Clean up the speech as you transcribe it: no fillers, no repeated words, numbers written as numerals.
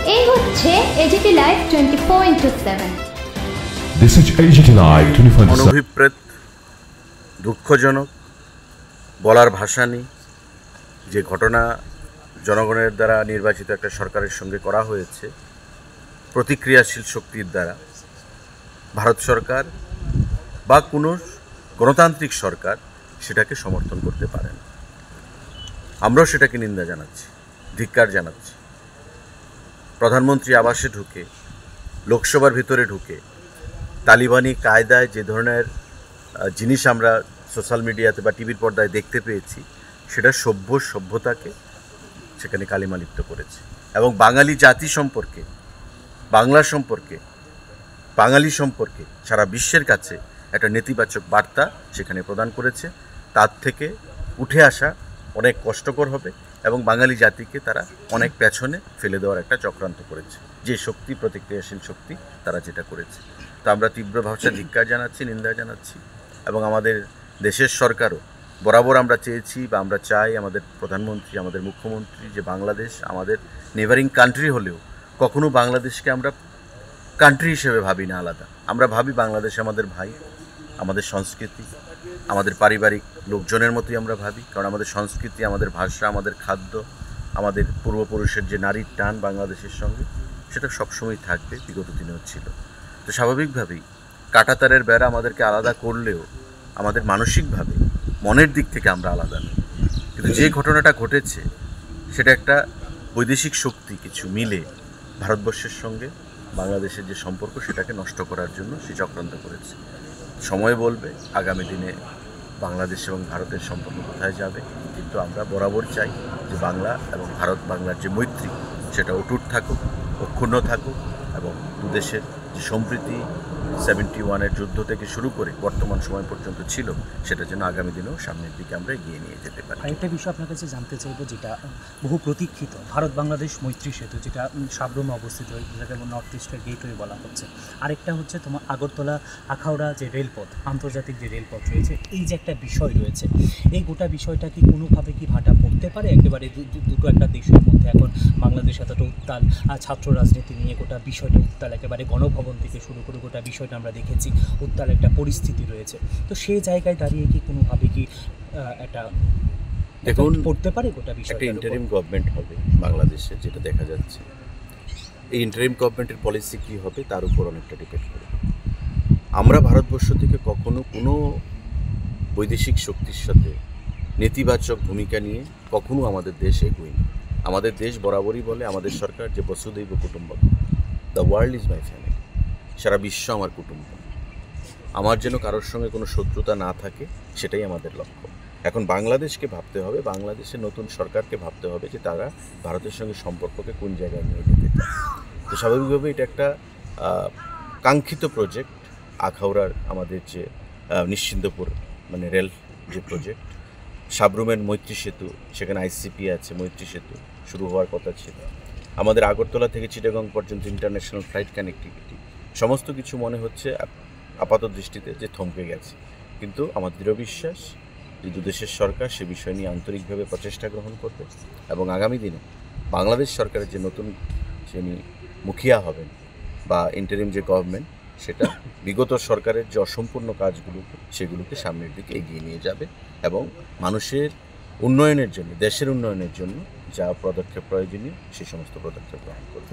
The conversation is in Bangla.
এই হচ্ছে AGT live 24/7। This is AGT Live 24/7. অনভিপ্রেত, দুঃখজনক, বলার ভাষা নেই যে ঘটনা জনগণের দ্বারা নির্বাচিত একটা সরকারের সঙ্গে করা হয়েছে প্রতিক্রিয়াশীল শক্তির দ্বারা। ভারত সরকার বা কোনো গণতান্ত্রিক সরকার সেটাকে সমর্থন করতে পারে না। আমরাও সেটাকে নিন্দা জানাচ্ছি, ধিক্কার জানাচ্ছি। প্রধানমন্ত্রী আবাসে ঢুকে, লোকসভার ভিতরে ঢুকে তালিবানি কায়দায় যে ধরনের জিনিস আমরা সোশ্যাল মিডিয়াতে বা টিভির পর্দায় দেখতে পেয়েছি, সেটা সভ্যতাকে সেখানে কালিমা লিপ্ত করেছে এবং বাঙালি জাতি সম্পর্কে, বাংলা সম্পর্কে, বাঙালি সম্পর্কে সারা বিশ্বের কাছে একটা নেতিবাচক বার্তা সেখানে প্রদান করেছে। তার থেকে উঠে আসা অনেক কষ্টকর হবে এবং বাঙালি জাতিকে তারা অনেক পেছনে ফেলে দেওয়ার একটা চক্রান্ত করেছে। যে শক্তি, প্রতিক্রিয়াশীল শক্তি, তারা যেটা করেছে, তা আমরা তীব্র ভাষায় ধিক্কার জানাচ্ছি, নিন্দা জানাচ্ছি। এবং আমাদের দেশের সরকারও বরাবর আমরা চেয়েছি বা আমরা চাই, আমাদের প্রধানমন্ত্রী, আমাদের মুখ্যমন্ত্রী, যে বাংলাদেশ আমাদের নেবারিং কান্ট্রি হলেও কখনো বাংলাদেশকে আমরা কান্ট্রি হিসেবে ভাবি না আলাদা। আমরা ভাবি বাংলাদেশ আমাদের ভাই, আমাদের সংস্কৃতি, আমাদের পারিবারিক লোকজনের মতোই আমরা ভাবি। কারণ আমাদের সংস্কৃতি, আমাদের ভাষা, আমাদের খাদ্য, আমাদের পূর্বপুরুষের যে নারীর টান বাংলাদেশের সঙ্গে, সেটা সবসময় থাকবে, বিগত দিনেও ছিল। তো স্বাভাবিকভাবেই কাঁটাতারের বেড়া আমাদেরকে আলাদা করলেও আমাদের মানসিকভাবে, মনের দিক থেকে আমরা আলাদা নই। কিন্তু যে ঘটনাটা ঘটেছে সেটা একটা বৈদেশিক শক্তি কিছু মিলে ভারতবর্ষের সঙ্গে বাংলাদেশের যে সম্পর্ক, সেটাকে নষ্ট করার জন্য সে চক্রান্ত করেছে। সময় বলবে আগামী দিনে বাংলাদেশ এবং ভারতের সম্পর্ক কোথায় যাবে। কিন্তু আমরা বরাবর চাই যে বাংলা এবং ভারত বাংলার যে মৈত্রী, সেটা অটুট থাকুক, অক্ষুণ্ণ থাকুক এবং দুদেশের যে সম্প্রীতি 71-এর যুদ্ধ থেকে শুরু করে বর্তমান সময় পর্যন্ত ছিল, সেটা যেন আগামী দিনেও সামনের দিকে আমরা এগিয়ে নিয়ে যেতে পারি। আরেকটা বিষয় আপনার কাছে জানতে চাইবো, যেটা বহু প্রতীক্ষিত ভারত বাংলাদেশ মৈত্রী সেতু, যেটা সাবরুমে অবস্থিত, যেটাকে নর্থ ইস্টের গেটওয়ে বলা হচ্ছে। আরেকটা হচ্ছে তোমার আগরতলা আখাউড়া যে রেলপথ, আন্তর্জাতিক যে রেলপথ রয়েছে, এই যে একটা বিষয় রয়েছে, এই গোটা বিষয়টা কি কোনোভাবে কি ভাটা পড়তে পারে? একেবারে দুটো একটা দেশের মধ্যে এখন বাংলাদেশ এতটা উত্তাল, ছাত্র রাজনীতি নিয়ে গোটা বিষয়টা উত্তাল, একেবারে গণভবন থেকে শুরু করে গোটা বিষয়টা আমরা দেখেছি উত্তাল একটা পরিস্থিতি রয়েছে। তো সেই জায়গায় দাঁড়িয়ে কি কোনোভাবে কি একটা দেখুন পড়তে পারে গোটা বিষয়? একটা ইন্টারিম গভর্নমেন্ট হবে বাংলাদেশে, যেটা দেখা যাচ্ছে। এই ইন্টারিম গভর্নমেন্টের পলিসি কী হবে তার উপর অনেকটা ডিপেন্ড করে। আমরা ভারতবর্ষ থেকে কখনো কোনো বৈদেশিক শক্তির সাথে নেতিবাচক ভূমিকা নিয়ে কখনো আমাদের দেশ এগোয়নি। আমাদের দেশ বরাবরই বলে, আমাদের সরকার, যে বসুধৈব কুটুম্বকম, the world is my family, সারা বিশ্ব আমার কুটুম্ব। আমার যেন কারোর সঙ্গে কোনো শত্রুতা না থাকে, সেটাই আমাদের লক্ষ্য। এখন বাংলাদেশকে ভাবতে হবে, বাংলাদেশের নতুন সরকারকে ভাবতে হবে যে তারা ভারতের সঙ্গে সম্পর্ককে কোন জায়গায় নিয়ে যেতে চায়। তো স্বাভাবিকভাবে এটা একটা কাঙ্ক্ষিত প্রজেক্ট, আখাউড়ার আমাদের যে নিশ্চিন্দপুর মানে রেল যে প্রজেক্ট, সাবরুমের মৈত্রী সেতু, সেখানে আইসিপি আছে, মৈত্রী সেতু শুরু হওয়ার কথা ছিল। আমাদের আগরতলা থেকে চিটাগং পর্যন্ত ইন্টারন্যাশনাল ফ্লাইট কানেক্টিভিটি, সমস্ত কিছু মনে হচ্ছে আপাত দৃষ্টিতে যে থমকে গেছে। কিন্তু আমার দৃঢ় বিশ্বাস যে দুদেশের সরকার সে বিষয় নিয়ে আন্তরিকভাবে প্রচেষ্টা গ্রহণ করবে এবং আগামী দিনে বাংলাদেশ সরকারের যে নতুন যিনি মুখিয়া হবেন বা ইন্টারিম যে গভর্নমেন্ট, সেটা বিগত সরকারের যে অসম্পূর্ণ কাজগুলো, সেগুলোকে সামনের দিকে এগিয়ে নিয়ে যাবে এবং মানুষের উন্নয়নের জন্য, দেশের উন্নয়নের জন্য যা পদক্ষেপ প্রয়োজনীয়, সেই সমস্ত পদক্ষেপ গ্রহণ করবে।